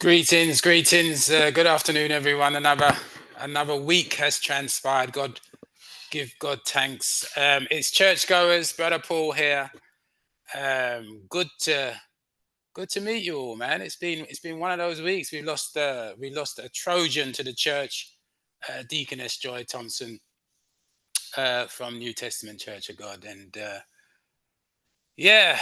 Greetings, greetings. Good afternoon, everyone. Another week has transpired. Give God thanks. It's churchgoers, brother Paul here. Good to meet you all, man. It's been one of those weeks. We lost a Trojan to the church, Deaconess Joy Thompson from New Testament Church of God, and yeah,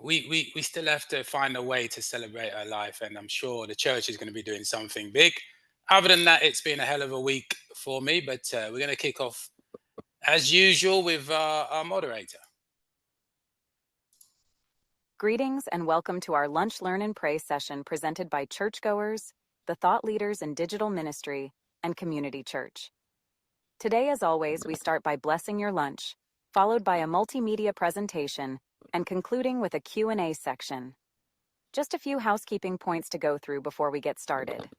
we still have to find a way to celebrate our life, and I'm sure the church is going to be doing something big. Other than that, it's been a hell of a week for me, but we're going to kick off as usual with our moderator. Greetings and welcome to our Lunch, Learn, and Pray session presented by ChurchGOers, the thought leaders in digital ministry, and community church. Today, as always, we start by blessing your lunch, followed by a multimedia presentation, and concluding with a Q&A section. Just a few housekeeping points to go through before we get started.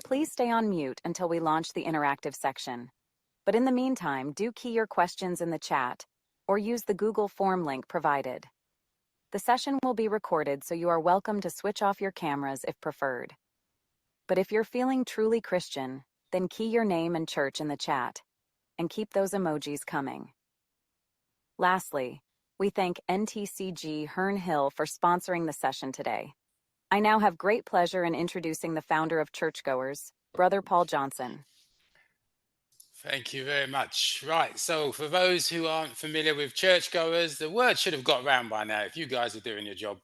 Please stay on mute until we launch the interactive section. But in the meantime, do key your questions in the chat or use the Google form link provided. The session will be recorded, so you are welcome to switch off your cameras if preferred. But if you're feeling truly Christian, then key your name and church in the chat, and keep those emojis coming. Lastly, we thank NTCG Hern Hill for sponsoring the session today. I now have great pleasure in introducing the founder of ChurchGOers, Brother Paul Johnson. Thank you very much. Right, so for those who aren't familiar with churchgoers, the word should have got around by now if you guys are doing your job.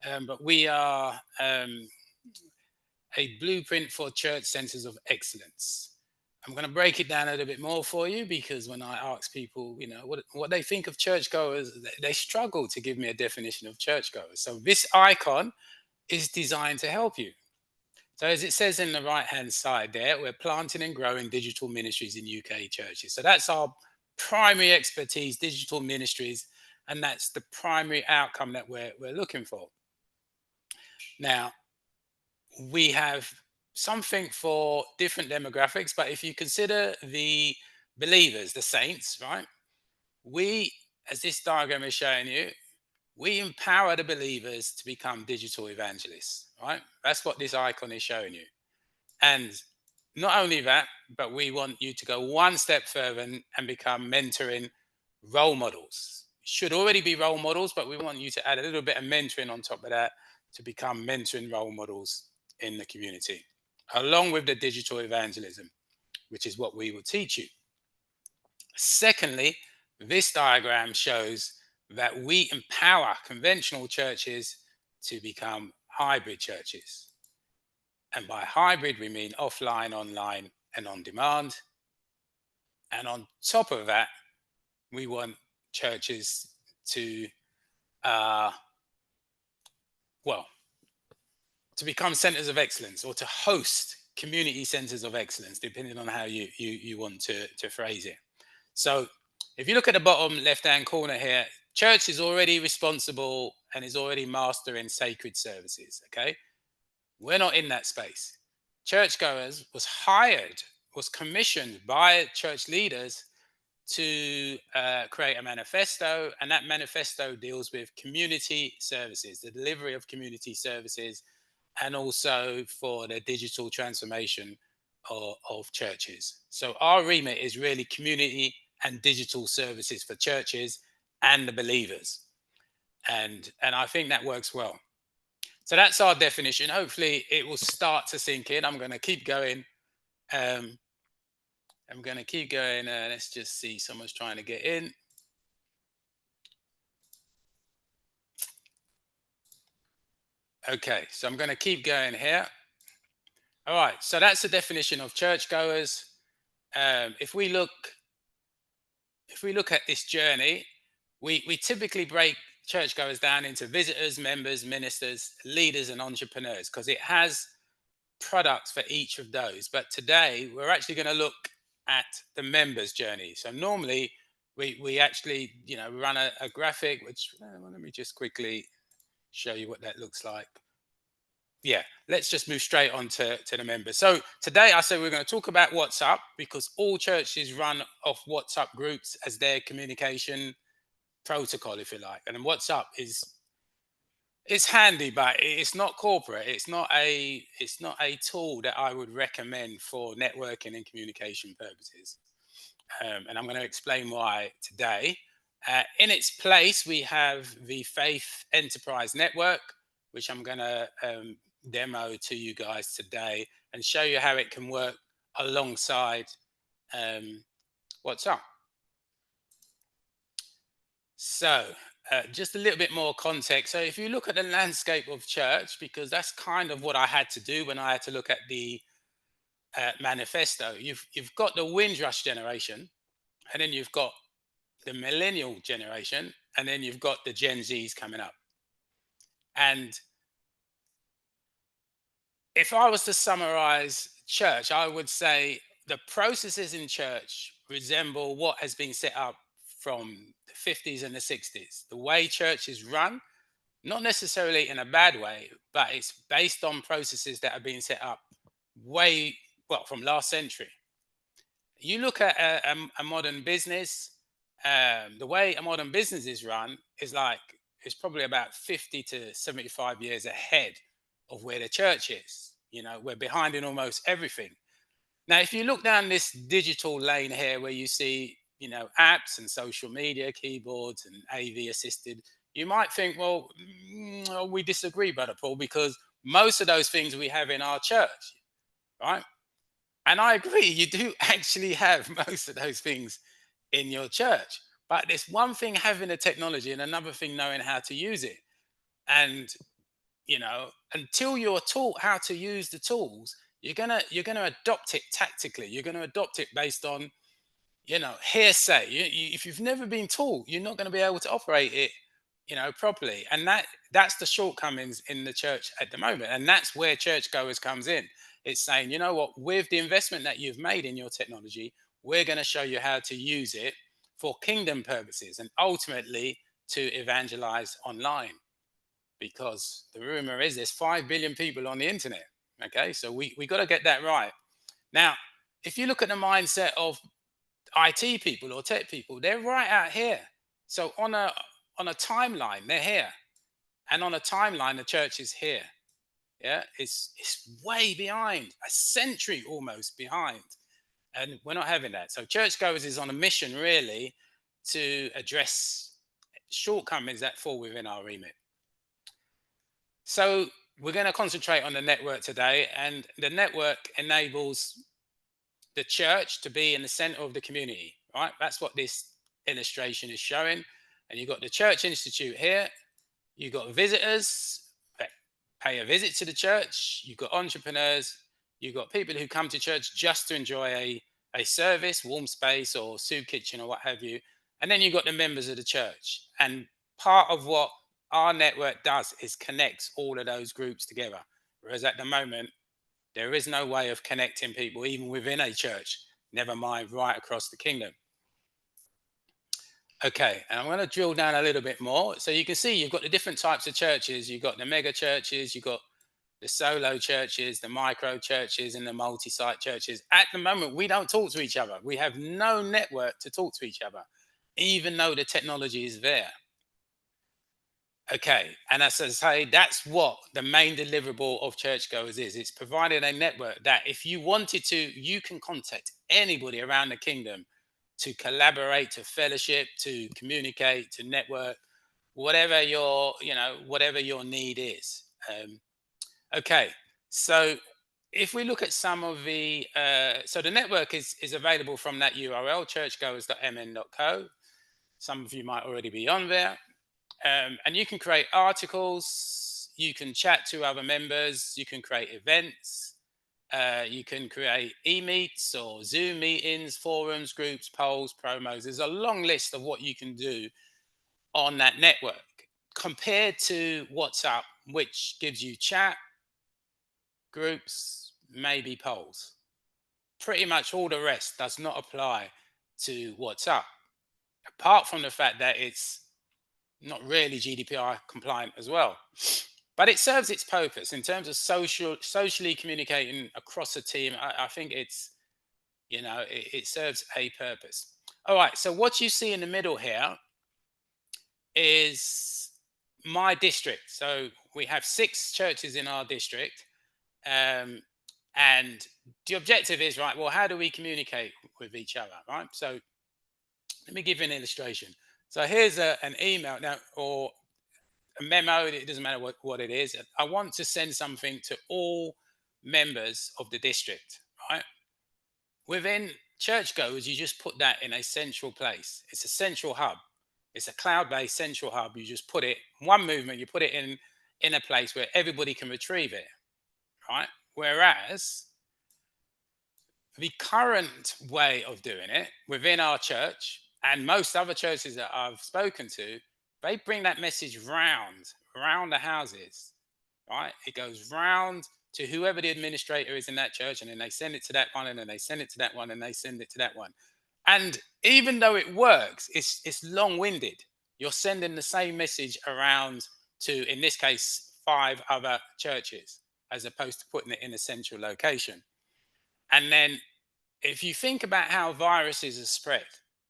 But we are a blueprint for church centers of excellence. I'm going to break it down a little bit more for you, because when I ask people, what they think of churchgoers, they struggle to give me a definition of churchgoers. So this icon is designed to help you. So as it says in the right-hand side there, we're planting and growing digital ministries in UK churches. So that's our primary expertise, digital ministries, and that's the primary outcome that we're looking for. Now, we have something for different demographics, but if you consider the believers, the saints, right? We, as this diagram is showing you, we empower the believers to become digital evangelists, right? That's what this icon is showing you. And not only that, but we want you to go one step further and become mentoring role models. Should already be role models, but we want you to add a little bit of mentoring on top of that to become mentoring role models in the community, along with the digital evangelism, which is what we will teach you. Secondly, this diagram shows that we empower conventional churches to become hybrid churches. And by hybrid, we mean offline, online, and on demand. And on top of that, we want churches to, to become centers of excellence, or to host community centers of excellence, depending on how you want to phrase it. So if you look at the bottom left-hand corner here, church is already responsible and is already mastering sacred services, okay? We're not in that space. Churchgoers was commissioned by church leaders to create a manifesto, and that manifesto deals with community services, the delivery of community services, and also for the digital transformation of churches. So our remit is really community and digital services for churches and the believers. And I think that works well. So that's our definition. Hopefully it will start to sink in. I'm going to keep going. Let's just see, someone's trying to get in. Okay, so I'm going to keep going here. All right, so that's the definition of churchgoers. If we look at this journey, we typically break churchgoers down into visitors, members, ministers, leaders, and entrepreneurs, because it has products for each of those. But today we're actually going to look at the members' journey. So normally we actually run a graphic, which let me just quickly show you what that looks like. Yeah, let's just move straight on to the members. So today I said we're going to talk about WhatsApp, because all churches run off WhatsApp groups as their communication protocol, if you like. And then WhatsApp is It's handy, but it's not corporate. It's not a tool that I would recommend for networking and communication purposes. And I'm going to explain why today. In its place, we have the Faith Enterprise Network, which I'm going to demo to you guys today and show you how it can work alongside um, WhatsApp. So, just a little bit more context. So, if you look at the landscape of church, because that's kind of what I had to do when I had to look at the manifesto, you've got the Windrush generation, and then you've got the millennial generation, and then you've got the Gen Zs coming up. And if I was to summarize church, I would say the processes in church resemble what has been set up from the 50s and the 60s. The way church is run, not necessarily in a bad way, but it's based on processes that have been set up way, well, from last century. You look at a modern business, the way a modern business is run is like it's probably about 50 to 75 years ahead of where the church is. You know, we're behind in almost everything. Now, if you look down this digital lane here where you see, apps and social media, keyboards and AV assisted, you might think, well, we disagree, Brother Paul, because most of those things we have in our church, right? And I agree, you do actually have most of those things in your church. But there's one thing having the technology and another thing knowing how to use it. And, until you're taught how to use the tools, you're gonna adopt it tactically. You're gonna adopt it based on, hearsay. If you've never been taught, you're not going to be able to operate it, properly. And that's the shortcomings in the church at the moment. And that's where churchgoers comes in. It's saying, you know what, with the investment that you've made in your technology, we're going to show you how to use it for kingdom purposes and ultimately to evangelize online. Because the rumor is there's 5 billion people on the internet. Okay, so we got to get that right. Now, if you look at the mindset of IT people or tech people, they're right out here. So on a timeline, they're here, and on a timeline, the church is here. Yeah, it's way behind, a century almost behind, and we're not having that. So churchgoers is on a mission really to address shortcomings that fall within our remit. So we're going to concentrate on the network today, and the network enables the church to be in the center of the community, right? That's what this illustration is showing. And you've got the Church Institute here. You've got visitors that pay a visit to the church. You've got entrepreneurs. You've got people who come to church just to enjoy a service, warm space, or soup kitchen, or what have you. And then you've got the members of the church. And part of what our network does is connects all of those groups together. Whereas at the moment, there is no way of connecting people, even within a church, never mind right across the kingdom. Okay, and I'm going to drill down a little bit more. So you can see you've got the different types of churches. You've got the mega churches, you've got the solo churches, the micro churches, and the multi site churches. At the moment, we don't talk to each other. We have no network to talk to each other, even though the technology is there. Okay, and as I say, that's what the main deliverable of churchgoers is. It's providing a network that if you wanted to, you can contact anybody around the kingdom to collaborate, to fellowship, to communicate, to network, whatever your need is. Okay, so if we look at some of so the network is available from that URL, churchgoers.mn.co. Some of you might already be on there. And you can create articles, you can chat to other members, you can create events, you can create e-meets or Zoom meetings, forums, groups, polls, promos. There's a long list of what you can do on that network compared to WhatsApp, which gives you chat, groups, maybe polls. Pretty much all the rest does not apply to WhatsApp, apart from the fact that it's not really GDPR compliant as well. But it serves its purpose in terms of socially communicating across a team. I think it serves a purpose. All right. So what you see in the middle here is my district. So we have 6 churches in our district. Um, and the objective is, right, well, how do we communicate with each other, right? So let me give you an illustration. So here's an email now, or a memo. It doesn't matter what it is. I want to send something to all members of the district, right? Within churchgoers, you just put that in a central place. It's a central hub. It's a cloud-based central hub. You just put it one movement. You put it in a place where everybody can retrieve it, right? Whereas the current way of doing it within our church and most other churches that I've spoken to, they bring that message round the houses, right? It goes round to whoever the administrator is in that church, and then they send it to that one, and then they send it to that one, and they send it to that one. And even though it works, it's long-winded. You're sending the same message around to, in this case, 5 other churches, as opposed to putting it in a central location. And then if you think about how viruses are spread,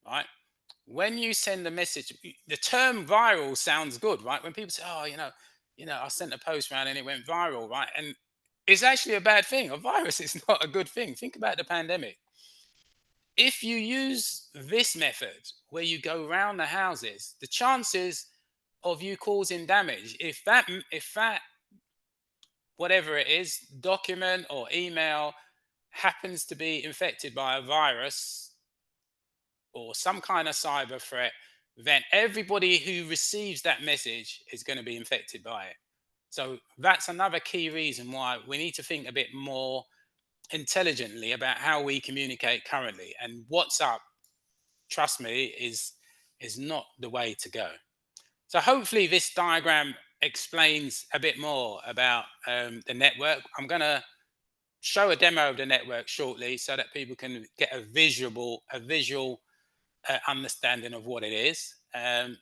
right? When you send a message, the term viral sounds good, right? When people say, "Oh, I sent a post around and it went viral," right? And it's actually a bad thing. A virus is not a good thing. Think about the pandemic. If you use this method where you go around the houses, the chances of you causing damage, if that whatever it is, document or email happens to be infected by a virus or some kind of cyber threat, then everybody who receives that message is going to be infected by it. So that's another key reason why we need to think a bit more intelligently about how we communicate currently. And WhatsApp, trust me, is not the way to go. So hopefully this diagram explains a bit more about the network. I'm going to show a demo of the network shortly so that people can get a visual understanding of what it is. And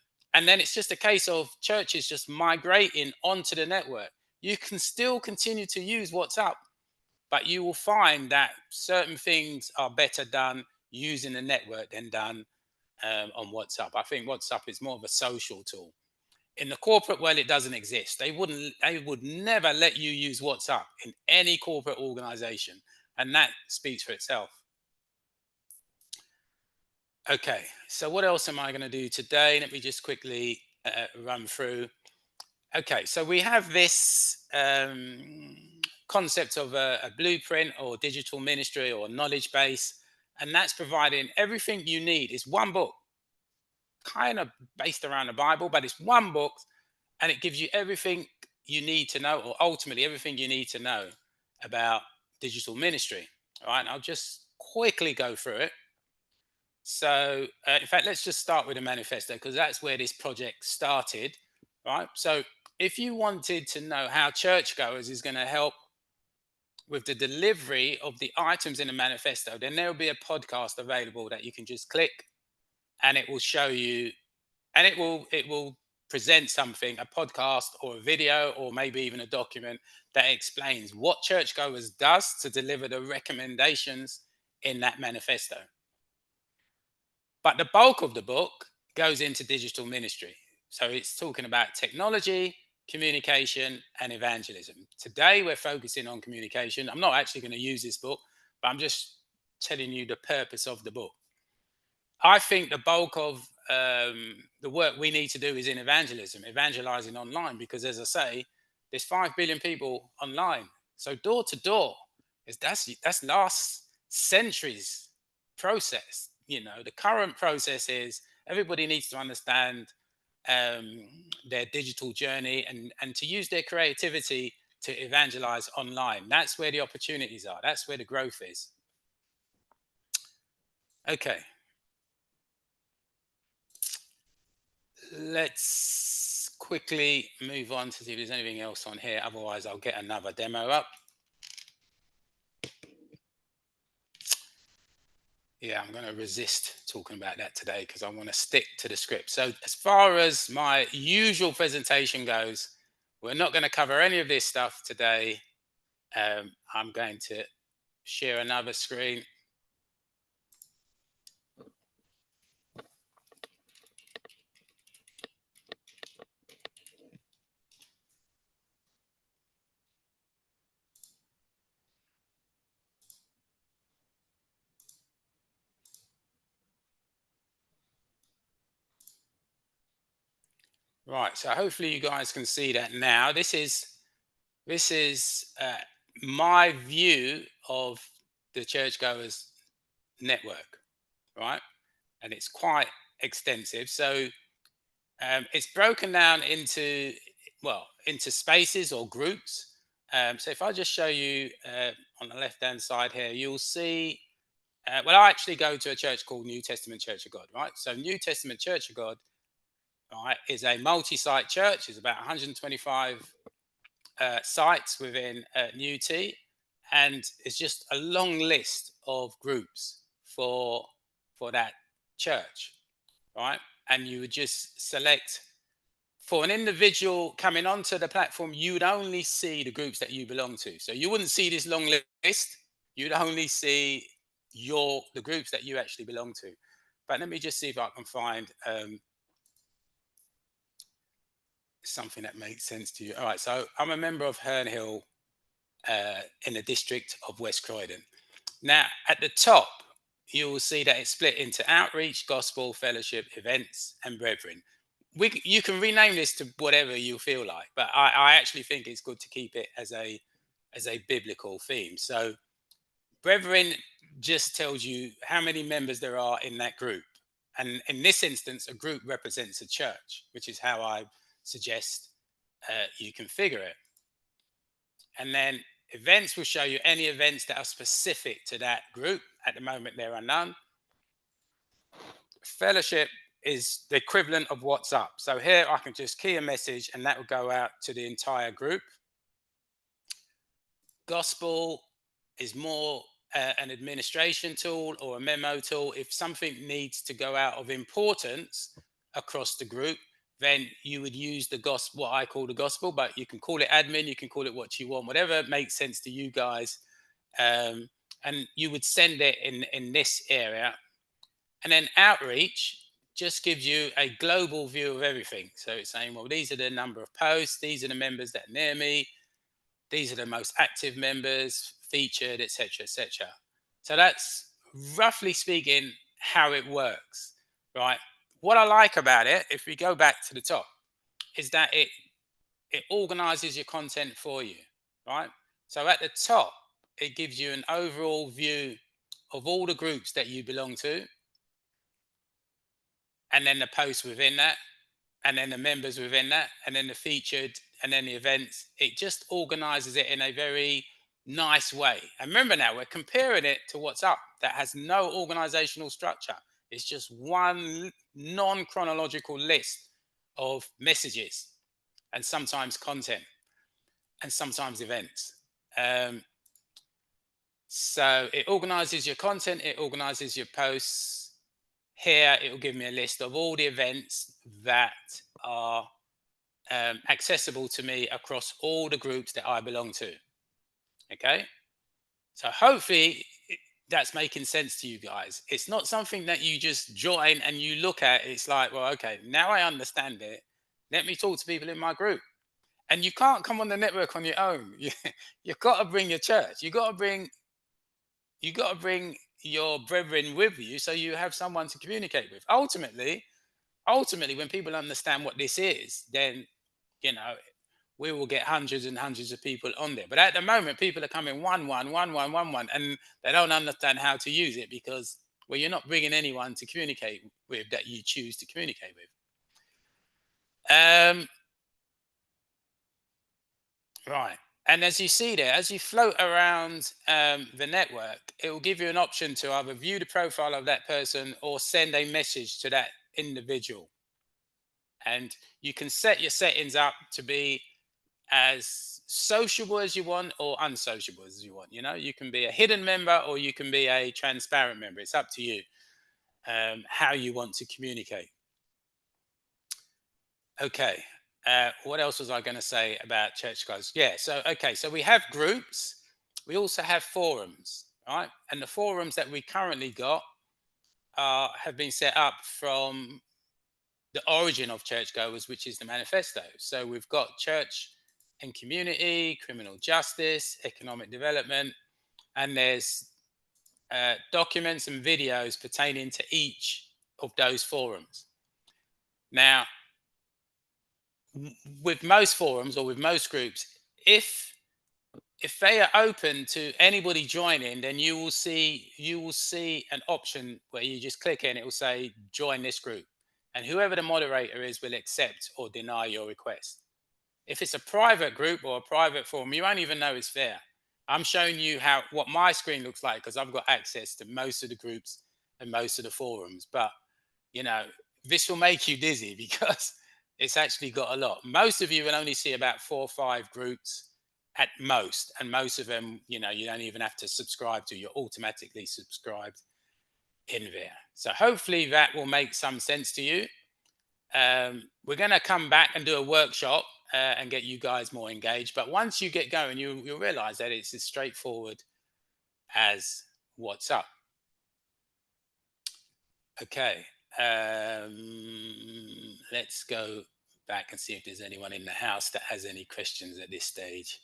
then it's just a case of churches just migrating onto the network. You can still continue to use WhatsApp, but you will find that certain things are better done using the network than done on WhatsApp. I think WhatsApp is more of a social tool. In the corporate world, it doesn't exist. They would never let you use WhatsApp in any corporate organization. And that speaks for itself. Okay, so what else am I going to do today? Let me just quickly run through. Okay, so we have this concept of a blueprint or digital ministry or knowledge base, and that's providing everything you need. It's one book, kind of based around the Bible, but it's one book, and it gives you everything you need to know, or ultimately everything you need to know about digital ministry. All right, I'll just quickly go through it. So, in fact, let's just start with a manifesto because that's where this project started, right? So, if you wanted to know how churchgoers is going to help with the delivery of the items in the manifesto, then there will be a podcast available that you can just click, and it will show you, and it will present something, a podcast or a video or maybe even a document that explains what churchgoers does to deliver the recommendations in that manifesto. But the bulk of the book goes into digital ministry. So it's talking about technology, communication, and evangelism. Today, we're focusing on communication. I'm not actually going to use this book, but I'm just telling you the purpose of the book. I think the bulk of the work we need to do is in evangelism, evangelizing online, because as I say, there's 5 billion people online. So door to door that's last century's process. The current process is everybody needs to understand their digital journey and to use their creativity to evangelize online. That's where the opportunities are. That's where the growth is. Okay. Let's quickly move on to see if there's anything else on here. Otherwise, I'll get another demo up. Yeah, I'm going to resist talking about that today because I want to stick to the script. So, as far as my usual presentation goes, we're not going to cover any of this stuff today. I'm going to share another screen. Right. So hopefully you guys can see that now. This is my view of the churchgoers network, right? And it's quite extensive. So it's broken down into, well, into spaces or groups. So if I just show you on the left hand side here, you'll see. Well, I actually go to a church called New Testament Church of God, right? So New Testament Church of God, right, is a multi-site church. It's about 125 sites within New T, and it's just a long list of groups for that church, right? And you would just select for an individual coming onto the platform. You would only see the groups that you belong to, so you wouldn't see this long list. You'd only see the groups that you actually belong to. But let me just see if I can find something that makes sense to you. All right, so I'm a member of Herne Hill in the district of West Croydon. Now, at the top, you will see that it's split into outreach, gospel, fellowship, events, and brethren. You can rename this to whatever you feel like, but I actually think it's good to keep it as a biblical theme. So, brethren just tells you how many members there are in that group, and in this instance, a group represents a church, which is how I suggest you configure it. And then events will show you any events that are specific to that group. At the moment, there are none. Fellowship is the equivalent of what's up. So here I can just key a message and that will go out to the entire group. Gospel is more an administration tool or a memo tool. If something needs to go out of importance across the group, then you would use the gospel, what I call the gospel, but you can call it admin, you can call it what you want, whatever makes sense to you guys. Um, and you would send it in this area. And then outreach just gives you a global view of everything. So it's saying, well, these are the number of posts, these are the members that are near me, these are the most active members, featured, etc., etc. So that's roughly speaking how it works, right? What I like about it, if we go back to the top, is that it organizes your content for you, right? So at the top, it gives you an overall view of all the groups that you belong to, and then the posts within that, and then the members within that, and then the featured, and then the events. It just organizes it in a very nice way. And remember now, we're comparing it to what's up that has no organizational structure. It's just one non chronological list of messages and sometimes content and sometimes events. Um, so it organizes your content, it organizes your posts. Here, it will give me a list of all the events that are accessible to me across all the groups that I belong to. Okay. So hopefully that's making sense to you guys. It's not something that you just join and you look at. It's like, well, okay, now I understand it. Let me talk to people in my group. And you can't come on the network on your own. You've got to bring your church. You got to bring your brethren with you so you have someone to communicate with. Ultimately, when people understand what this is, then you know we will get hundreds and hundreds of people on there. But at the moment, people are coming one, and they don't understand how to use it because, well, you're not bringing anyone to communicate with that you choose to communicate with. Right. And as you see there, as you float around the network, it will give you an option to either view the profile of that person or send a message to that individual. And you can set your settings up to be as sociable as you want or unsociable as you want. You know, you can be a hidden member or you can be a transparent member. It's up to you how you want to communicate. Okay. What else was I going to say about church guys? Yeah. So, okay. So we have groups. We also have forums, right? And the forums that we currently got have been set up from the origin of churchgoers, which is the manifesto. So we've got church and community, criminal justice, economic development, and there's documents and videos pertaining to each of those forums. Now, with most forums or with most groups, if they are open to anybody joining, then you will see an option where you just click in. It will say join this group, and whoever the moderator is will accept or deny your request. If it's a private group or a private forum, you won't even know it's there. I'm showing you how what my screen looks like because I've got access to most of the groups and most of the forums. But you know, this will make you dizzy because it's actually got a lot. Most of you will only see about 4 or 5 groups at most, and most of them, you don't even have to subscribe to. You're automatically subscribed in there. So hopefully that will make some sense to you. We're going to come back and do a workshop and get you guys more engaged. But once you get going, you'll realize that it's as straightforward as what's up. Okay. Let's go back and see if there's anyone in the house that has any questions at this stage.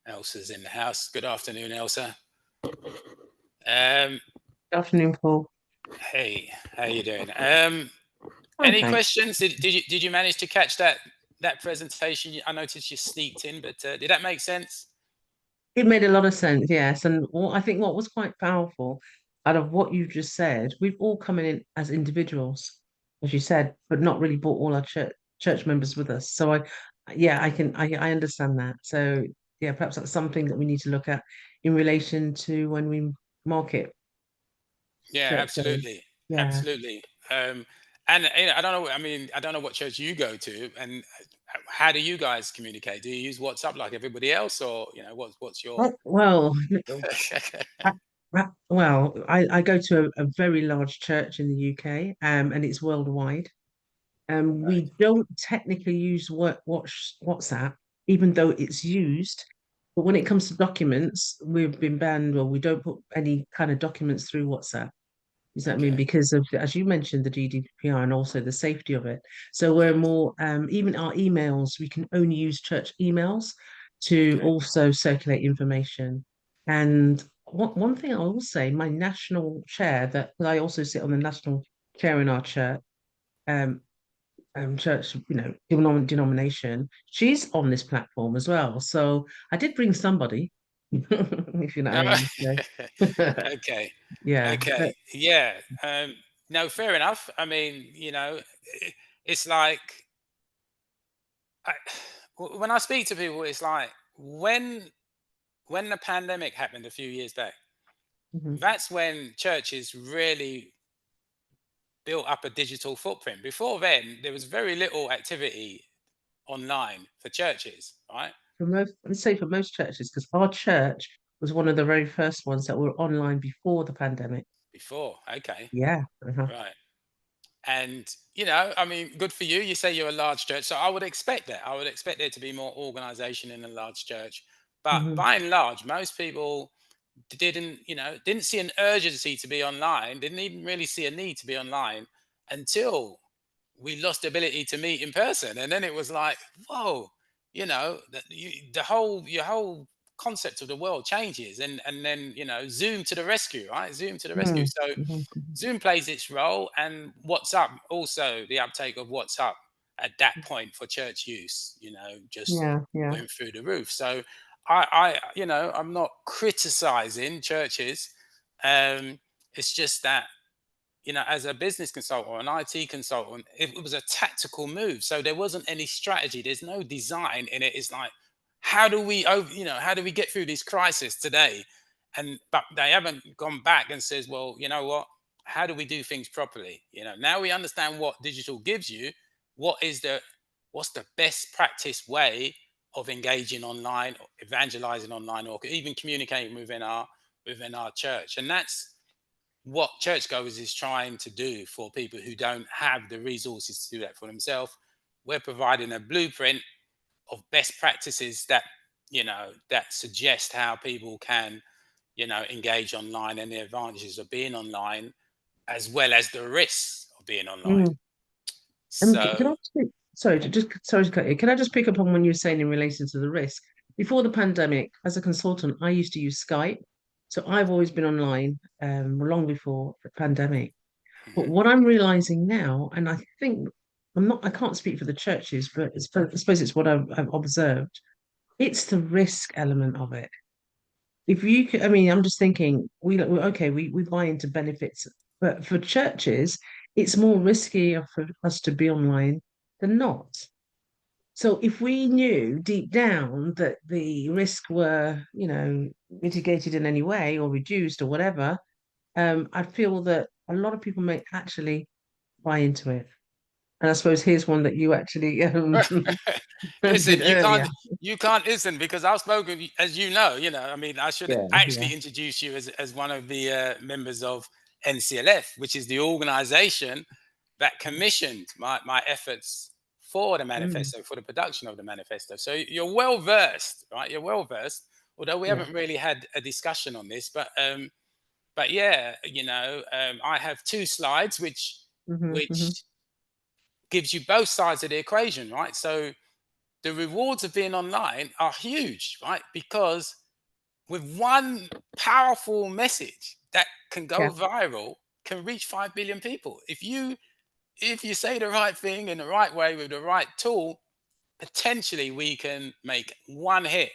Elsa's in the house. Good afternoon, Elsa. Good afternoon, Paul. Hey, how you doing? Fine, Any thanks. questions? Did you manage to catch that presentation? I noticed you sneaked in, but did that make sense? It made a lot of sense, yes. And I think what was quite powerful out of what you just said, we've all come in as individuals, as you said, but not really brought all our church members with us. So yeah, I understand that. So yeah, perhaps that's something that we need to look at in relation to when we market Yeah, church goers. absolutely, Yeah. absolutely. And I don't know. I mean, I don't know what church you go to, and how do you guys communicate? Do you use WhatsApp like everybody else, or what's your? Well, I, I go to a very large church in the UK, and it's worldwide. Right. We don't technically use WhatsApp, even though it's used. But when it comes to documents, we've been banned, or we don't put any kind of documents through WhatsApp. Does that mean Okay. because of, as you mentioned, the GDPR and also the safety of it? So we're Yes. more, even our emails, we can only use church emails to Okay. also circulate information. And one thing I will say, my national chair, that 'cause I also sit on the national chair in our um, church, denomination, she's on this platform as well. So I did bring somebody, if you know what I mean. So, Okay. yeah, Okay. but Yeah. No, fair enough. I mean, it's like I, when I speak to people, it's like when the pandemic happened a few years back. mhm. That's when churches really built up a digital footprint. Before then, there was very little activity online for churches, right? For most, let's say for most churches, because our church was one of the very first ones that were online before the pandemic. Before, okay, Yeah. Uh-huh. right. And I mean, good for you. You say you're a large church, so I would expect that. I would expect there to be more organization in a large church. But Hmm. by and large, most people didn't see an urgency to be online, didn't even really see a need to be online until we lost the ability to meet in person. And then it was like, whoa, your whole concept of the world changes. And then, Zoom to the rescue, right? Zoom to the rescue. Hmm. So Hmm. Zoom plays its role, and WhatsApp also, the uptake of WhatsApp at that point for church use, just Yeah, yeah. went through the roof. So I'm not criticizing churches. It's just that, as a business consultant or an IT consultant, it was a tactical move. So there wasn't any strategy. There's no design in it. It's like, how do we get through this crisis today? But they haven't gone back and says, well, you know what? How do we do things properly? Now we understand what digital gives you. What is the what's the best practice way of engaging online, or evangelizing online, or even communicating within our church? And that's what churchgoers is trying to do for people who don't have the resources to do that for themselves. We're providing a blueprint of best practices that suggest how people can, engage online and the advantages of being online, as well as the risks of being online. Mm. Can So I sorry, just sorry to cut you. Can I just pick up on when you were saying in relation to the risk? Before the pandemic, as a consultant, I used to use Skype. So I've always been online long before the pandemic. But mhm, what I'm realizing now, and I think I can't speak for the churches, but I suppose it's what I've observed. It's the risk element of it. If you could, I mean, I'm just thinking, okay, we buy into benefits, but for churches, it's more risky for us to be online than not. So if we knew deep down that the risk were, mitigated in any way or reduced or whatever, I feel that a lot of people may actually buy into it. And I suppose here's one that you actually Listen, did earlier. you can't listen because I've spoken, as I mean, I should Yeah, yeah. actually introduce you as one of the members of NCLF, which is the organization that commissioned my efforts for the Mm, manifesto, for the production of the manifesto. So you're well versed, right? You're well versed, although we yeah. haven't really had a discussion on this, but yeah, I have two slides Hmm. which gives you both sides of the equation, right? So the rewards of being online are huge, right? Because with one powerful message that can go Yeah. viral, can reach 5 billion people. If you say the right thing in the right way with the right tool, potentially we can make one hit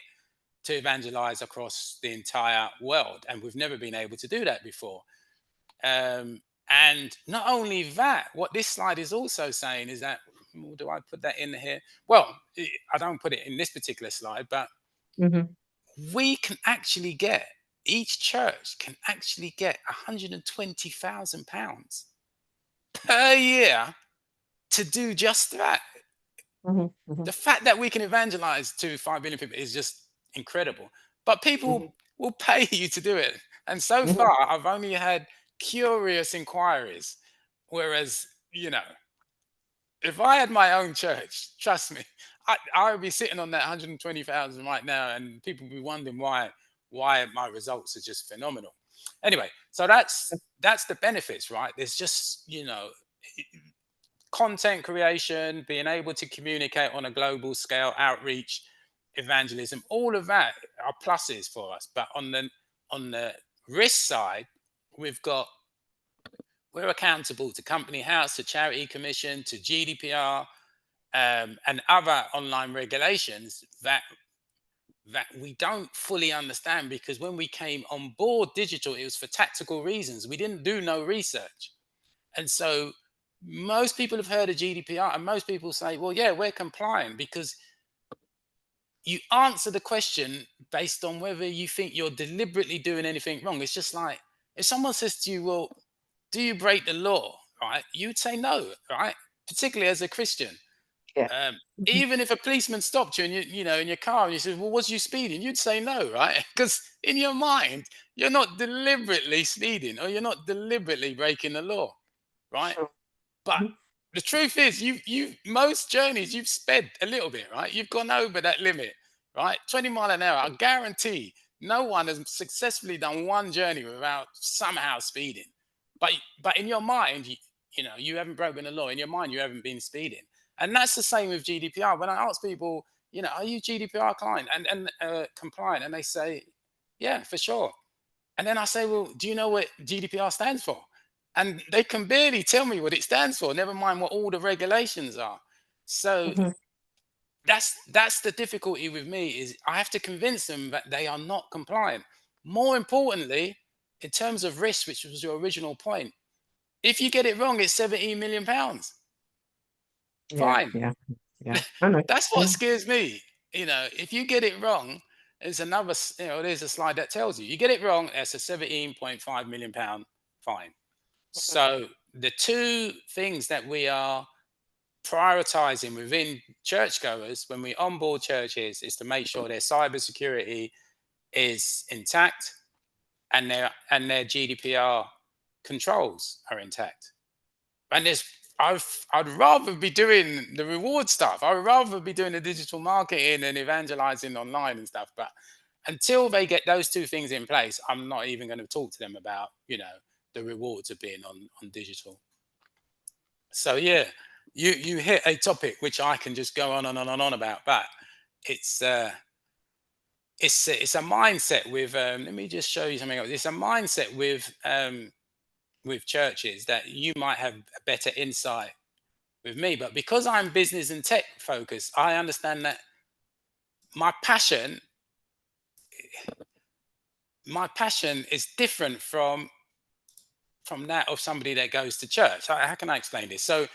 to evangelize across the entire world. And we've never been able to do that before. Um, and not only that, what this slide is also saying is that, do I put that in here? Well, I don't put it in this particular slide, but Hmm. we can actually get, each church can actually get £120,000 per year to do just that. Hmm. Hmm. The fact that we can evangelize to 5 billion people is just incredible. But people Hmm. will pay you to do it. And so Hmm. far, I've only had curious inquiries. Whereas, if I had my own church, trust me, I would be sitting on that 120,000 right now, and people would be wondering why my results are just phenomenal. Anyway, so that's the benefits, right? There's just content creation, being able to communicate on a global scale, outreach, evangelism, all of that are pluses for us. But on the risk side, we've got we're accountable to Company House, to Charity Commission, to GDPR, and other online regulations that we don't fully understand, because when we came on board digital, it was for tactical reasons. We didn't do no research. And so most people have heard of GDPR, and most people say, well, yeah, we're complying, because you answer the question based on whether you think you're deliberately doing anything wrong. It's just like if someone says to you, well, do you break the law? Right? You'd say no, right? Particularly as a Christian. Yeah. Um, Hmm. Even if a policeman stopped you and in your car and you said, well, was you speeding? You'd say no, right? Because in your mind, you're not deliberately speeding, or you're not deliberately breaking the law, right? Sure. But Hmm. the truth is, you most journeys you've sped a little bit, right? You've gone over that limit, right? 20 mile an hour. I guarantee no one has successfully done one journey without somehow speeding. But in your mind, you haven't broken the law. In your mind, you haven't been speeding, and that's the same with GDPR. When I ask people, are you GDPR client and compliant, and they say, yeah, for sure. And then I say, well, do you know what GDPR stands for? And they can barely tell me what it stands for, never mind what all the regulations are. So Hmm. that's the difficulty with me, is I have to convince them that they are not compliant. More importantly, in terms of risk, which was your original point, if you get it wrong, it's £17 million. Yeah, Fine. yeah, yeah. I know. That's what Yeah. scares me. If you get it wrong, there's a slide that tells you get it wrong, that's a £17.5 million fine. So the two things that we are prioritizing within churchgoers when we onboard churches is to make sure their cybersecurity is intact, and their GDPR controls are intact. And I'd rather be doing the reward stuff. I would rather be doing the digital marketing and evangelizing online and stuff. But until they get those two things in place, I'm not even going to talk to them about, the rewards of being on digital. So yeah, you hit a topic which I can just go on and on and on about, but it's it's a mindset with let me just show you something else. It's a mindset with churches that you might have a better insight with me. But because I'm business and tech focused, I understand that my passion is different from that of somebody that goes to church. How can I explain this? So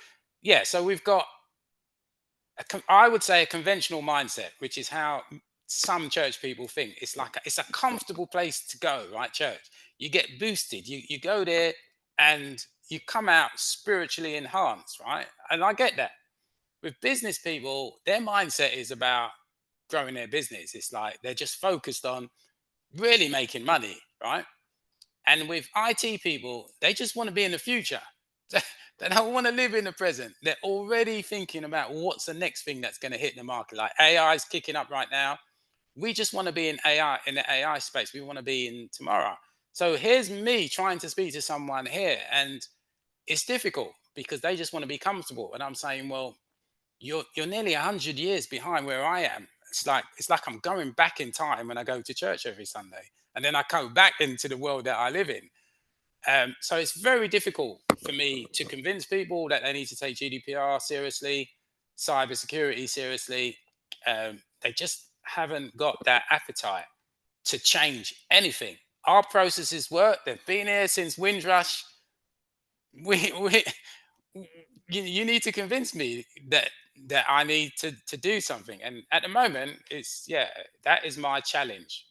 yeah, so we've got I would say a conventional mindset, which is how some church people think. It's a comfortable place to go, right? Church, you get boosted. You go there and you come out spiritually enhanced, right? And I get that. With business people, their mindset is about growing their business. It's like they're just focused on really making money, right? And with IT people, they just want to be in the future. They don't want to live in the present. They're already thinking about what's the next thing that's going to hit the market. Like AI is kicking up right now. We just want to be in AI, in the AI space. We want to be in tomorrow. So here's me trying to speak to someone here, and it's difficult because they just want to be comfortable. And I'm saying, well, you're nearly 100 years behind where I am. It's like I'm going back in time when I go to church every Sunday, and then I go back into the world that I live in. So it's very difficult for me to convince people that they need to take GDPR seriously, cybersecurity seriously. They just haven't got that appetite to change anything. Our processes work. They've been here since Windrush. We you need to convince me that I need to do something. And at the moment, that is my challenge.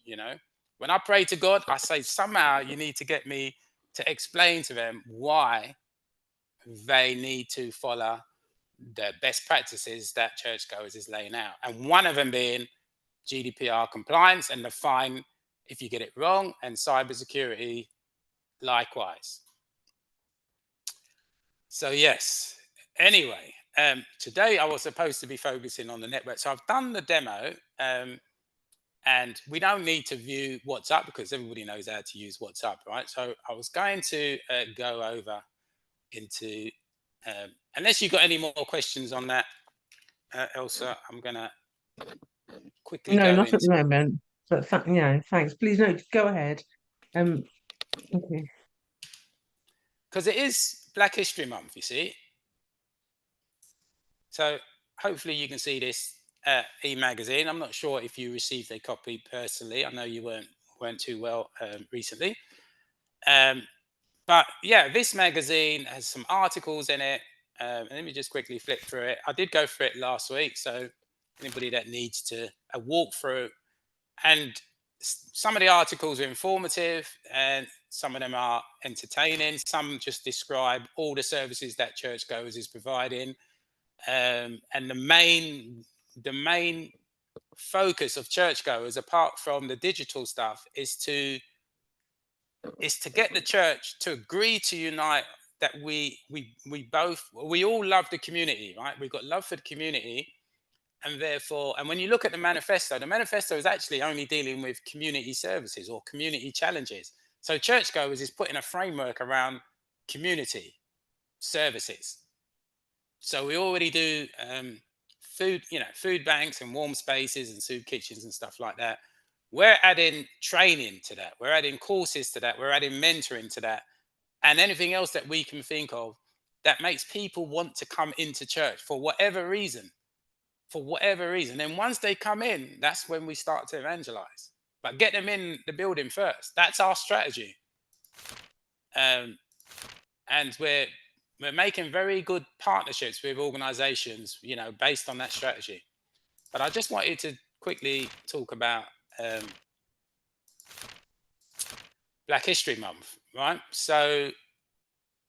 When I pray to God, I say somehow you need to get me to explain to them why they need to follow the best practices that churchgoers is laying out, and one of them being GDPR compliance and the fine if you get it wrong, and cybersecurity likewise. So yes. Anyway, today I was supposed to be focusing on the network. So I've done the demo, and we don't need to view WhatsApp because everybody knows how to use WhatsApp, right? So I was going to go over into, unless you've got any more questions on that, Elsa, I'm going to quickly No, go not at the into, moment. But thanks. Please no, go ahead. Okay. because it is Black History Month, you see. So hopefully you can see this e-magazine. I'm not sure if you received a copy personally. I know you weren't too well recently. Um, but yeah, this magazine has some articles in it. And let me just quickly flip through it. I did go through it last week. So anybody that needs a walkthrough, and some of the articles are informative and some of them are entertaining. Some just describe all the services that Churchgoers is providing. And the main focus of churchgoers, apart from the digital stuff, is to get the church to agree to unite, that we all love the community, right? We've got love for the community, and therefore, and when you look at the manifesto is actually only dealing with community services or community challenges. So churchgoers is putting a framework around community services. So we already do food banks and warm spaces and soup kitchens and stuff like that. We're adding training to that. We're adding courses to that. We're adding mentoring to that, and anything else that we can think of that makes people want to come into church for whatever reason. For whatever reason. And once they come in, that's when we start to evangelize. But get them in the building first. That's our strategy. Um, and we're making very good partnerships with organizations, based on that strategy. But I just wanted to quickly talk about Black History Month, right? So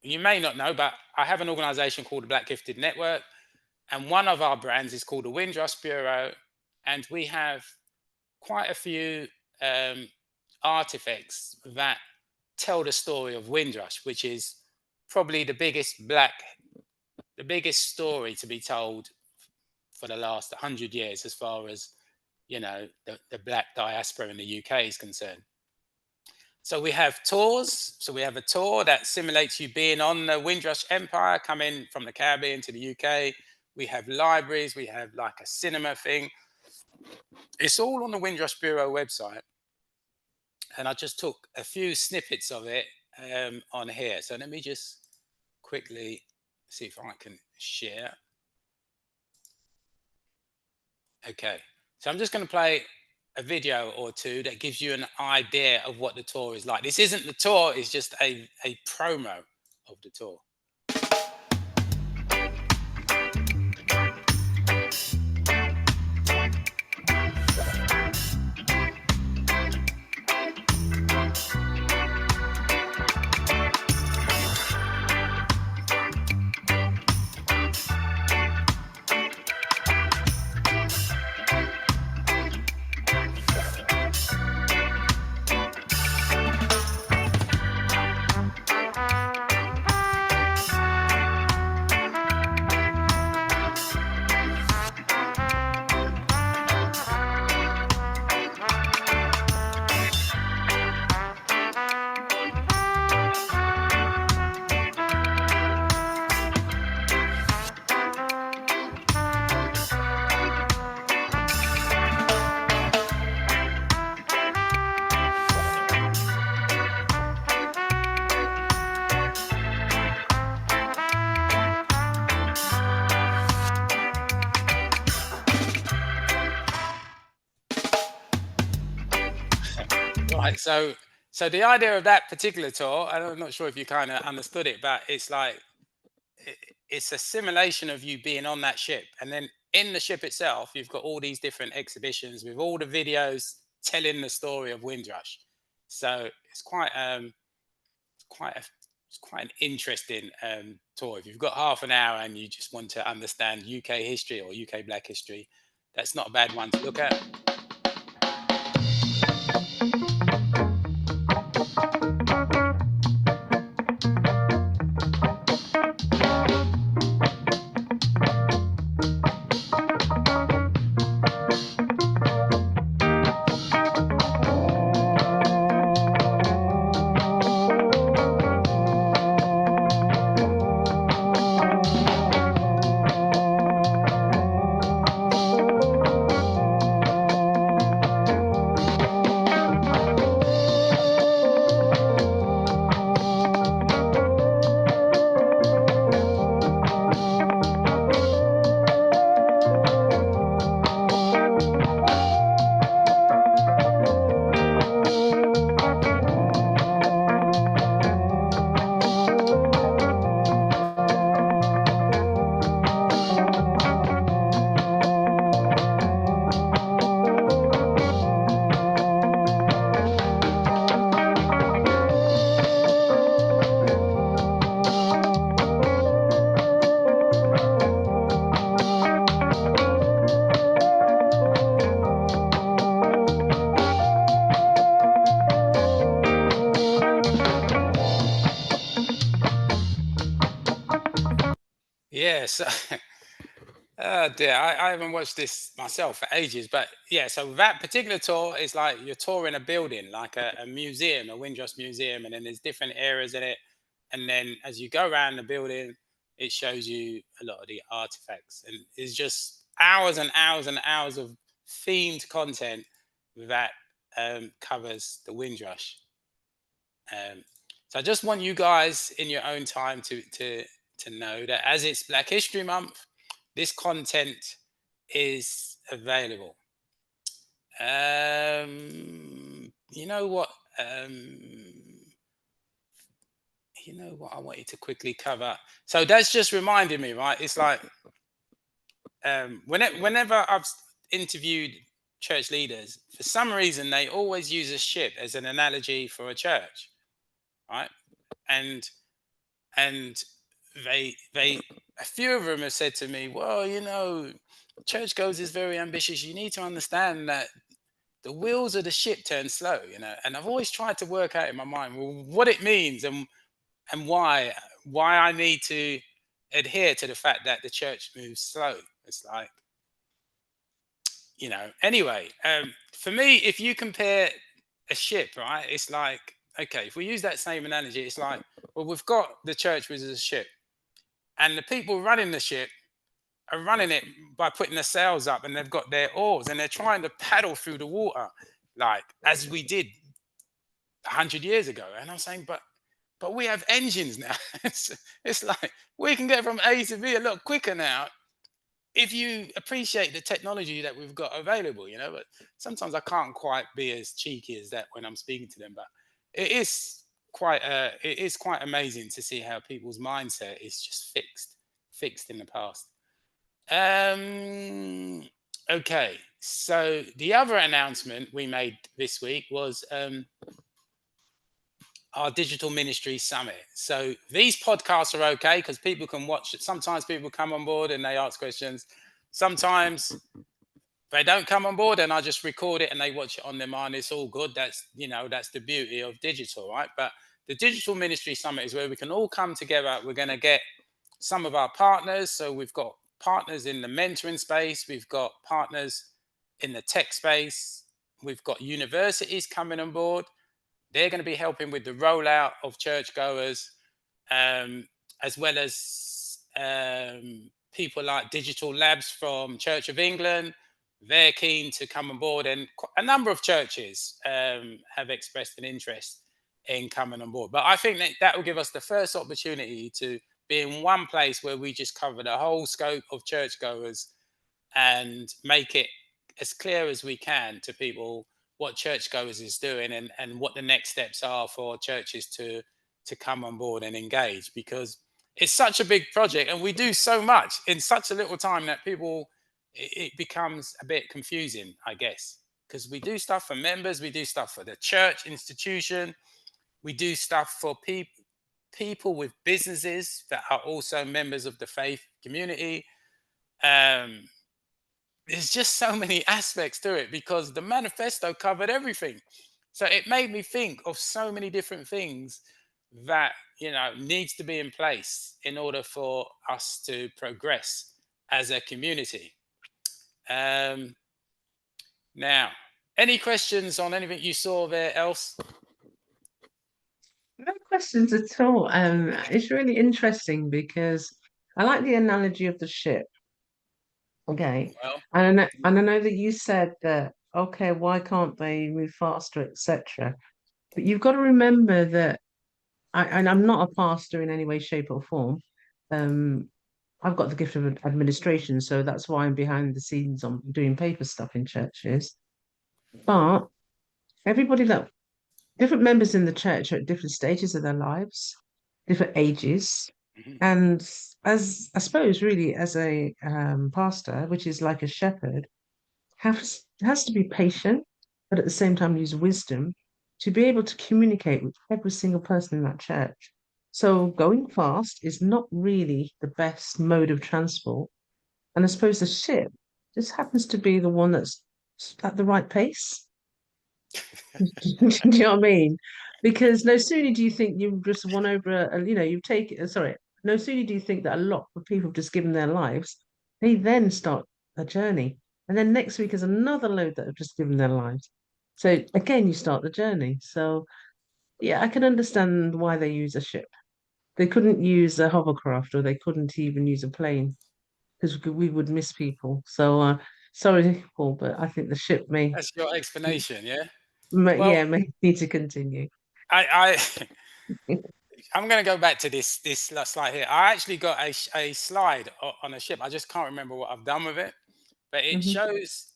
you may not know, but I have an organization called the Black Gifted Network, and one of our brands is called the Windrush Bureau, and we have quite a few artifacts that tell the story of Windrush, which is probably the biggest story to be told for the last 100 years, as far as the black diaspora in the UK is concerned. So we have tours. So we have a tour that simulates you being on the Windrush Empire, coming from the Caribbean to the UK. We have libraries. We have like a cinema thing. It's all on the Windrush Bureau website. And I just took a few snippets of it on here. So let me just quickly see if I can share. Okay, so I'm just going to play a video or two that gives you an idea of what the tour is like. This isn't the tour, it's just a promo of the tour. Right, so the idea of that particular tour, and I'm not sure if you kind of understood it, but it's like it's a simulation of you being on that ship, and then in the ship itself, you've got all these different exhibitions with all the videos telling the story of Windrush. So it's quite a it's quite an interesting tour. If you've got half an hour and you just want to understand UK history or UK Black history, that's not a bad one to look at. Yeah, so oh dear, I haven't watched this myself for ages, but yeah, so that particular tour is like you're touring a building, like a museum, a Windrush museum, and then there's different areas in it. And then as you go around the building, it shows you a lot of the artifacts, and it's just hours and hours and hours of themed content that covers the Windrush. Um, so I just want you guys in your own time to know that as it's Black History Month, this content is available. You know what? You know what I wanted to quickly cover. So that's just reminded me, right? It's like whenever I've interviewed church leaders, for some reason they always use a ship as an analogy for a church, right? And and they a few of them have said to me, well, you know, churchgoers is very ambitious. You need to understand that the wheels of the ship turn slow, you know. And I've always tried to work out in my mind, well, what it means and why I need to adhere to the fact that the church moves slow. It's like, you know, anyway, for me, if you compare a ship, right, it's like, okay, if we use that same analogy, it's like, well, we've got the church as a ship, and the people running the ship are running it by putting the sails up, and they've got their oars, and they're trying to paddle through the water, like as we did 100 years ago. And I'm saying, but but we have engines now. It's like we can get from A to B a lot quicker now if you appreciate the technology that we've got available, but sometimes I can't quite be as cheeky as that when I'm speaking to them. But it is quite amazing to see how people's mindset is just fixed in the past. Okay, so the other announcement we made this week was our digital ministry summit. So these podcasts are okay because people can watch it. Sometimes people come on board and they ask questions. Sometimes they don't come on board and I just record it and they watch it on demand. It's all good. That's the beauty of digital, right? But the digital ministry summit is where we can all come together. We're going to get some of our partners. So we've got partners in the mentoring space. We've got partners in the tech space. We've got universities coming on board. They're going to be helping with the rollout of churchgoers, as well as people like Digital Labs from Church of England. They're keen to come on board, and a number of churches have expressed an interest in coming on board. But I think that will give us the first opportunity to be in one place where we just cover the whole scope of churchgoers and make it as clear as we can to people what churchgoers is doing and what the next steps are for churches to come on board and engage, because it's such a big project and we do so much in such a little time that it becomes a bit confusing, I guess, because we do stuff for members, we do stuff for the church institution, we do stuff for people with businesses that are also members of the faith community. um there's just so many aspects to it because the manifesto covered everything. So it made me think of so many different things that needs to be in place in order for us to progress as a community. Um, Now, any questions on anything you saw there else? No questions at all. It's really interesting because I like the analogy of the ship. Okay. Well, And I know that you said that, okay, why can't they move faster, etc. But you've got to remember that and I'm not a pastor in any way, shape, or form. Um, I've got the gift of administration, so that's why I'm behind the scenes on doing paper stuff in churches. But everybody that different members in the church are at different stages of their lives, different ages. mhm. And as I suppose, really, as a pastor, which is like a shepherd, has to be patient, but at the same time use wisdom to be able to communicate with every single person in that church. So going fast is not really the best mode of transport. And I suppose the ship just happens to be the one that's at the right pace. Do you know what I mean? Because no sooner do you think you've just won over you've taken, sorry, no sooner do you think that a lot of people have just given their lives, they then start a journey. And then next week is another load that have just given their lives. So again, you start the journey. So yeah, I can understand why they use a ship. They couldn't use a hovercraft or they couldn't even use a plane because we would miss people. So sorry, Paul, but I think the ship That's your explanation, yeah? Well, may need to continue. I I'm going to go back to this slide here. I actually got a slide on a ship. I just can't remember what I've done with it, but it Hmm. shows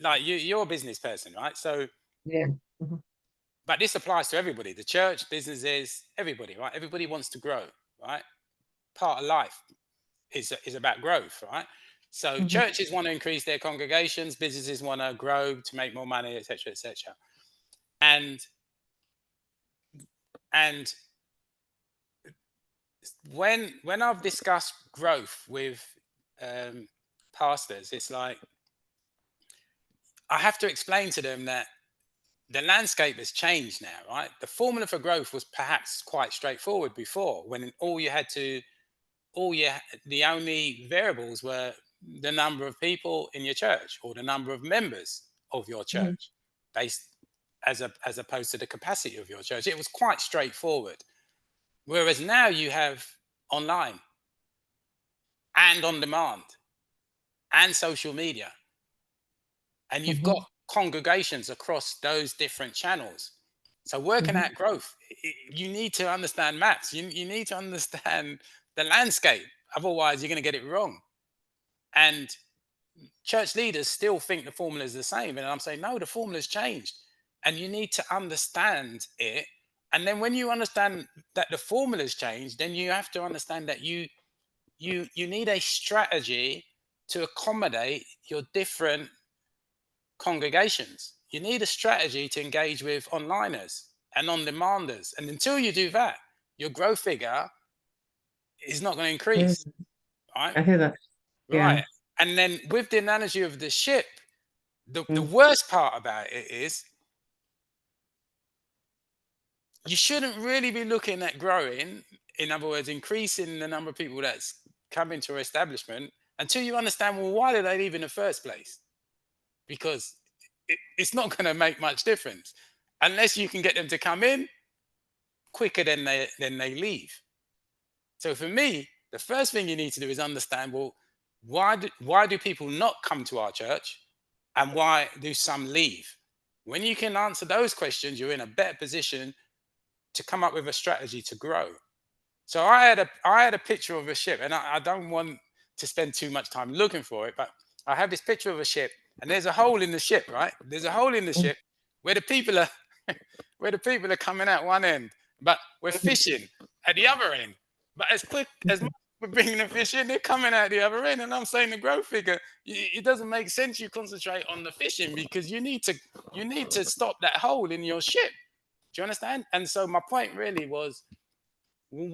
like you're a business person, right? So, Yeah. Hmm. but this applies to everybody: the church, businesses, everybody, right? Everybody wants to grow, right? Part of life is about growth, right? So Hmm. churches want to increase their congregations, businesses want to grow to make more money, etc., etc. And and when I've discussed growth with um, pastors, it's like I have to explain to them that the landscape has changed now, right? The formula for growth was perhaps quite straightforward before, when the only variables were the number of people in your church or the number of members of your Hmm. church, based as opposed to the capacity of your church. It was quite straightforward. Whereas now you have online and on demand and social media, and you've got Hmm. congregations across those different channels. So working at growth, you need to understand maths. You need to understand the landscape. Otherwise, you're going to get it wrong. And church leaders still think the formula is the same. And I'm saying, no, the formula's changed. And you need to understand it. And then when you understand that the formula's changed, then you have to understand that you need a strategy to accommodate your different congregations. You need a strategy to engage with onliners and on-demanders. And until you do that, your growth figure is not going to increase. Yes, Right? I hear that. Yeah. Right. And then with the analogy of the ship, the Mm. worst part about it is you shouldn't really be looking at growing, in other words, increasing the number of people that's coming to your establishment until you understand, well, why did they leave in the first place? Because it's not going to make much difference unless you can get them to come in quicker than they leave. So for me, the first thing you need to do is understand, well, why do people not come to our church, and why do some leave? When you can answer those questions, you're in a better position to come up with a strategy to grow. So I had a picture of a ship, and I don't want to spend too much time looking for it, but I have this picture of a ship, and there's a hole in the ship, right? There's a hole in the Mm. ship where the people are where the people are coming out one end, but we're Mhm. fishing at the other end. But as quick as Mhm. we're bringing the fish in, they're coming out the other end. And I'm saying the growth figure, it doesn't make sense. You concentrate on the fishing because you need to stop that hole in your ship. Do you understand? And so my point really was, well,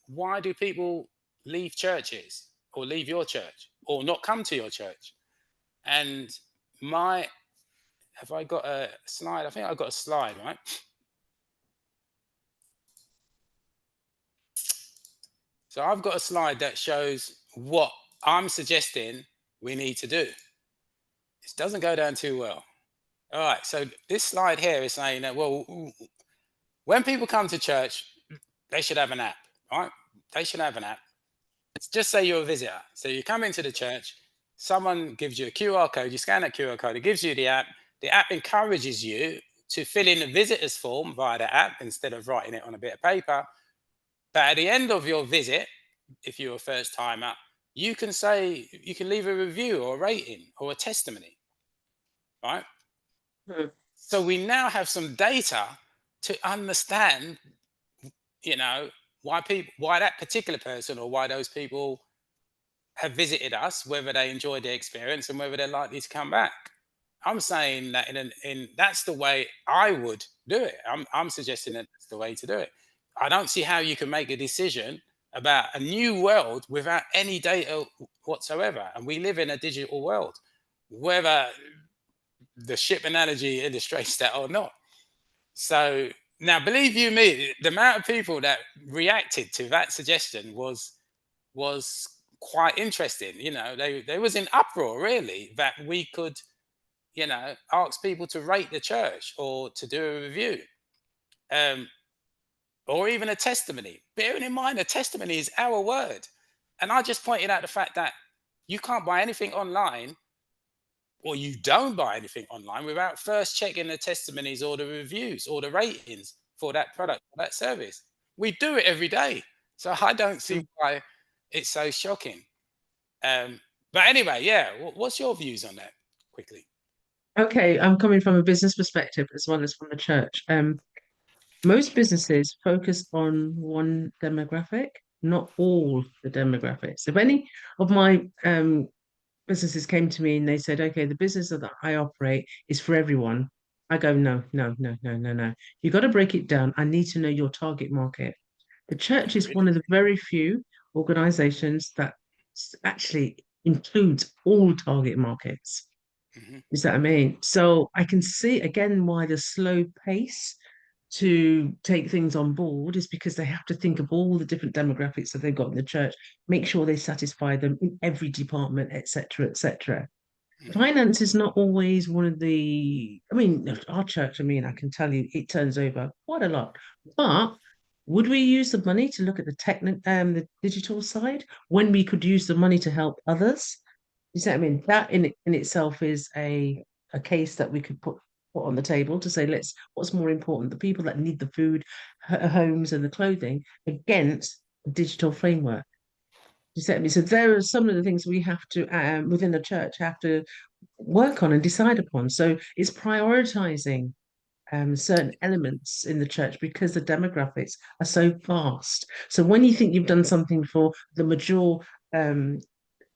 why do people leave churches or leave your church or not come to your church? And my have I got a slide? I think I've got a slide, right? So I've got a slide that shows what I'm suggesting we need to do. It doesn't go down too well. All right. So this slide here is saying that, well, when people come to church, they should have an app, right? They should have an app. Just say you're a visitor. So you come into the church, someone gives you a QR code, you scan that QR code, it gives you the app. The app encourages you to fill in the visitor's form via the app instead of writing it on a bit of paper. But at the end of your visit, if you're a first timer, you can leave a review or a rating or a testimony, right? Mm. So we now have some data to understand, you know, why that particular person or why those people have visited us, whether they enjoyed their experience and whether they're likely to come back. I'm saying that in that's the way I would do it. I'm suggesting that that's the way to do it. I don't see how you can make a decision about a new world without any data whatsoever. And we live in a digital world, whether the ship analogy illustrates that or not. So now, believe you me, the amount of people that reacted to that suggestion was quite interesting. They was in uproar really that we could ask people to rate the church or to do a review, um, or even a testimony. Bearing in mind, a testimony is our word. And I just pointed out the fact that you can't buy anything online, or you don't buy anything online without first checking the testimonies or the reviews or the ratings for that product or that service. We do it every day. So I don't see Mm. why it's so shocking. But anyway, yeah, what's your views on that quickly? Okay, I'm coming from a business perspective as well as from the church. Most businesses focus on one demographic, not all the demographics. If any of my businesses came to me and they said, okay, the business that I operate is for everyone, I go, no, no, no, no, no, no. You got to break it down. I need to know your target market. The church is Really? one of the very few organizations that actually includes all target markets. Hmm. Is that what I mean? So I can see again why the slow pace to take things on board is because they have to think of all the different demographics that they've got in the church, make sure they satisfy them in every department, etc., etc. Hmm. Finance is not always one of the, I mean, our church, I mean, I can tell you it turns over quite a lot. But would we use the money to look at the digital side when we could use the money to help others? You see what I mean? That in itself is a case that we could put put on the table to say, what's more important, the people that need the food, homes, and the clothing, against a digital framework. You see what I mean? So there are some of the things we have to, within the church, have to work on and decide upon. So it's prioritizing certain elements in the church because the demographics are so vast. So when you think you've done something for the mature um,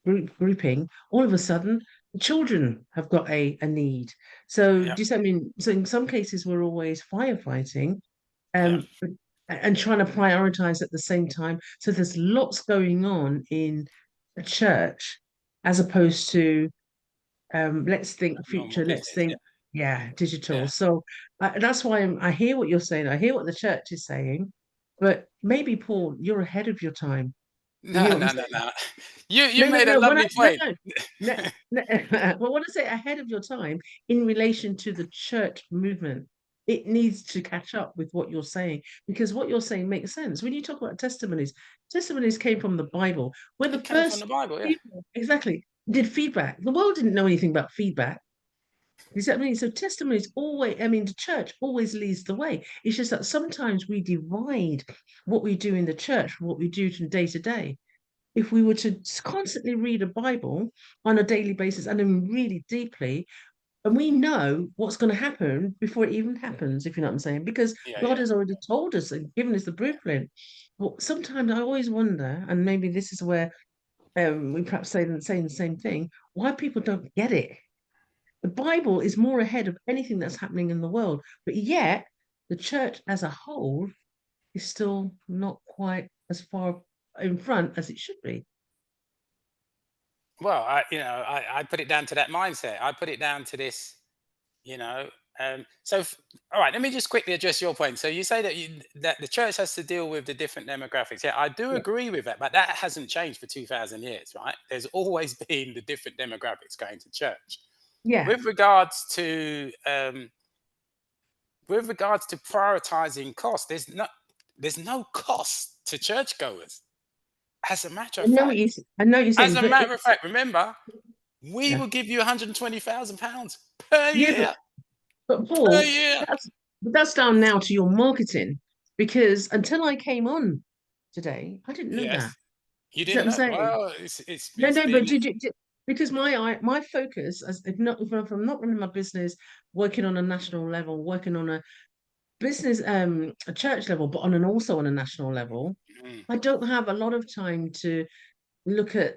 grouping, all of a sudden the children have got a need. So Yeah. do you see what I mean? So in some cases we're always firefighting, Yeah. and trying to prioritize at the same time. So there's lots going on in a church as opposed to let's think Normal future, let's business. Yeah. think, yeah, digital. Yeah. So that's why I hear what you're saying. I hear what the church is saying, but maybe Paul, you're ahead of your time. You hear No, what I'm no, no, saying? no. You No, no, made a no. lovely point. No, no. Well, when I say ahead of your time in relation to the church movement, it needs to catch up with what you're saying because what you're saying makes sense. When you talk about testimonies, testimonies came from the Bible, where the It came from the first Bible. Yeah. people exactly did feedback. The world didn't know anything about feedback. You see what I mean? So testimonies always, I mean, the church always leads the way. It's just that sometimes we divide what we do in the church from what we do from day to day. If we were to constantly read a Bible on a daily basis and then really deeply, and we know what's going to happen before it even happens, if you know what I'm saying, because Yeah. God Yeah. has already told us and given us the blueprint. Well, sometimes I always wonder, and maybe this is where we perhaps saying the same thing, why people don't get it. The Bible is more ahead of anything that's happening in the world, but yet the church as a whole is still not quite as far in front as it should be. Well, I put it down to that mindset. I put it down to this, you know. All right, let me just quickly address your point. So you say that the church has to deal with the different demographics. Yeah, I do Yeah. agree with that, but that hasn't changed for 2,000 years, right? There's always been the different demographics going to church. Yeah. With regards to prioritizing cost, there's no cost to churchgoers. As a matter I of know what fact, you I know you're as saying, a but matter of it's fact, remember, we yeah. will give you £120,000 per Yeah, year. but Per Paul, year. that's down now to your marketing because until I came on today, I didn't know that. Yes. You Is that didn't what I'm know? saying? Well, it's No, it's no, but been because my focus as if I'm not running my business, working on a national level, working on a business a church level, but also on a national level, mm, I don't have a lot of time to look at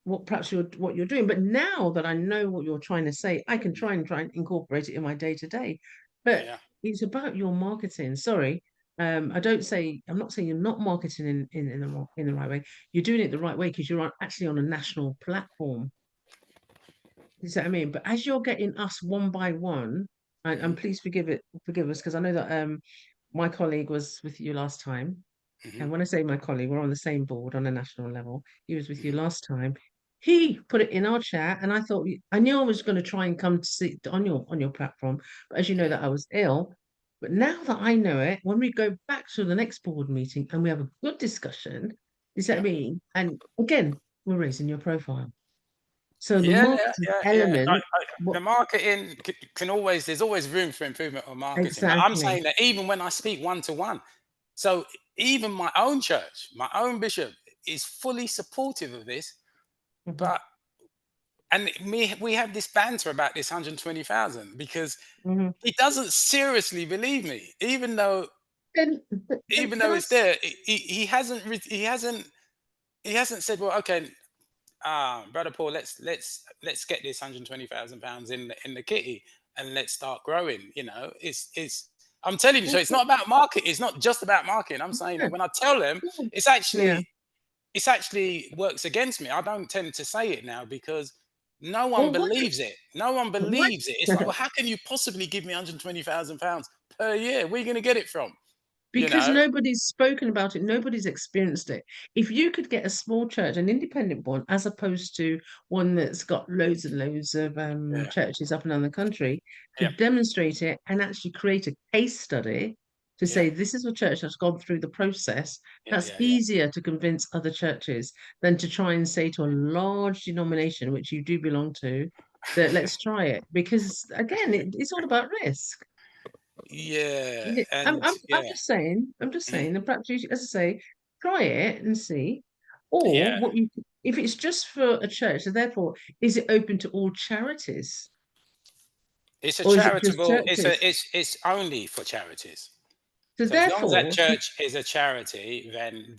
what you're doing. But now that I know what you're trying to say, I can try and incorporate it in my day to day. But yeah. it's about your marketing. Sorry. I'm not saying you're not marketing in the right way. You're doing it the right way because actually on a national platform. You see what I mean? But as you're getting us one by one, Mhm, and please forgive us, because I know that my colleague was with you last time. mhm, And when I say my colleague, we're on the same board on a national level. He was with you mhm, last time. He put it in our chat, and I knew I was going to try and come to see on your platform, but as you know mhm, that I was ill. But now that I know it, when we go back to the next board meeting and we have a good discussion, is that yeah. I mean? And again, we're raising your profile. So the Yeah, yeah, marketing yeah, yeah. element, The what marketing can always there's always room for improvement on marketing. But I'm exactly? saying that even when I speak one to one, so even my own church, my own bishop is fully supportive of this. Mhm, But and we have this banter about this 120,000 because mhm. he doesn't seriously believe me, even though Then it's there. He hasn't he hasn't said, well, okay, brother Paul, let's get this £120,000 in the kitty and let's start growing. It's I'm telling you, so it's not about market. It's not just about marketing. I'm saying that when I tell them, it's yeah. actually it's actually works against me. I don't tend to say it now because no one Well, what? believes it. No one What? believes it. It's like, well, how can you possibly give me £120,000 per year? Where are you going to get it from? You Because know? nobody's spoken about it, nobody's experienced it. If you could get a small church, an independent one, as opposed to one that's got loads and loads of Yeah. churches up and down the country, to Yeah. demonstrate it and actually create a case study to Yeah. say this is a church that's gone through the process, Yeah. that's Yeah. Yeah. easier to convince other churches than to try and say to a large denomination, which you do belong to, that let's try it, because again, it's all about risk. Yeah, I'm, and I'm, I'm yeah, just saying, I'm just mhm, saying, and perhaps you, as I say, try it and see. yeah. Or what you, if it's just for a church, so therefore, is it open to all charities, It's a or is it just charitable. churches? It's only for charities. So So as long as that therefore, church is a charity, then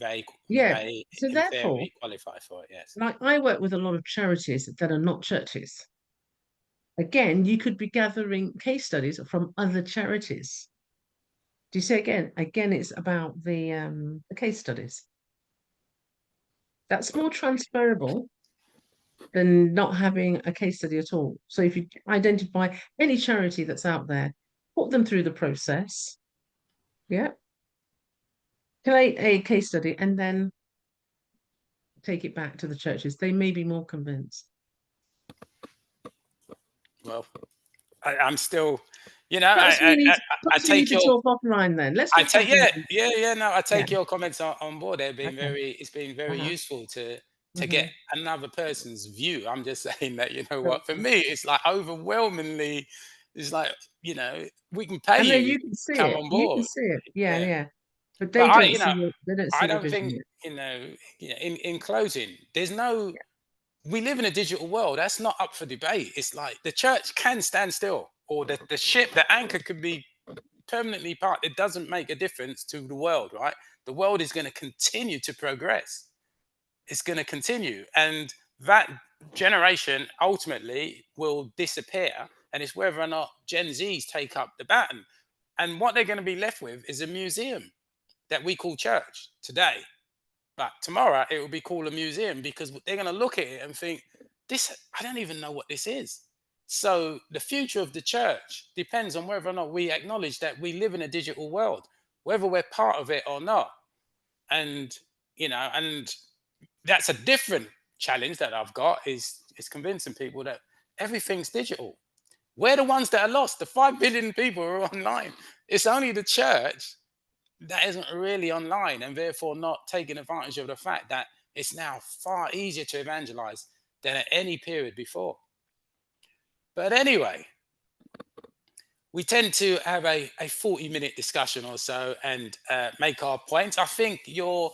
yeah. they So in therefore, theory qualify for it. Yes. like I work with a lot of charities that are not churches. Again, you could be gathering case studies from other charities. Do you see again? Again, it's about the case studies. That's more transferable than not having a case study at all. So if you identify any charity that's out there, put them through the process, yeah, create a case study, and then take it back to the churches. They may be more convinced. Well, I'm still, I Perhaps we need take to your talk offline then. Let's I talk take offline. no, I Yeah. take your comments on board. Okay. It's been very Uh-huh. useful to get Mm-hmm. another person's view. I'm just saying that, you know Sure. what, for me, it's like overwhelmingly, it's like, we can pay I know you if you you can see come it. on You can board. see it. Yeah, Yeah. yeah. But But they don't see it. They don't I see the don't vision think, yet. in closing, we live in a digital world. That's not up for debate. It's like the church can stand still, or the ship, the anchor could be permanently parked. It doesn't make a difference to the world, right? The world is going to continue to progress. It's going to continue. And that generation ultimately will disappear. And it's whether or not Gen Zs take up the baton. And what they're going to be left with is a museum that we call church today. But tomorrow it will be called a museum because they're going to look at it and think, this, I don't even know what this is. So the future of the church depends on whether or not we acknowledge that we live in a digital world, whether we're part of it or not. And, and that's a different challenge that I've got is convincing people that everything's digital. We're the ones that are lost. The 5 billion people are online. It's only the church that isn't really online and therefore not taking advantage of the fact that it's now far easier to evangelize than at any period before. But anyway, we tend to have a 40-minute discussion or so and make our points. I think your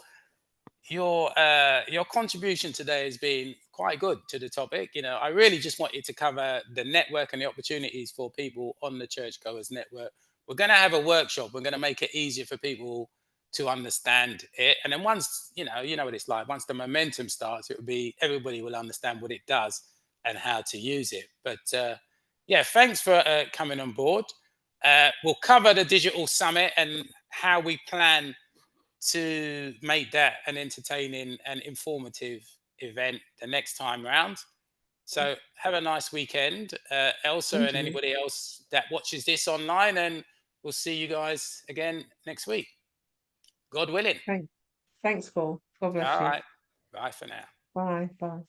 contribution today has been quite good to the topic. I really just wanted to cover the network and the opportunities for people on the Churchgoers Network. We're going to have a workshop. We're going to make it easier for people to understand it. And then once, you know what it's like. Once the momentum starts, it will be everybody will understand what it does and how to use it. But yeah, thanks for coming on board. We'll cover the digital summit and how we plan to make that an entertaining and informative event the next time round. So have a nice weekend, Elsa, And and you. anybody else that watches this online, and we'll see you guys again next week, God willing. Thanks. Thanks, Paul. God bless All you. right, bye for now. Bye. Bye.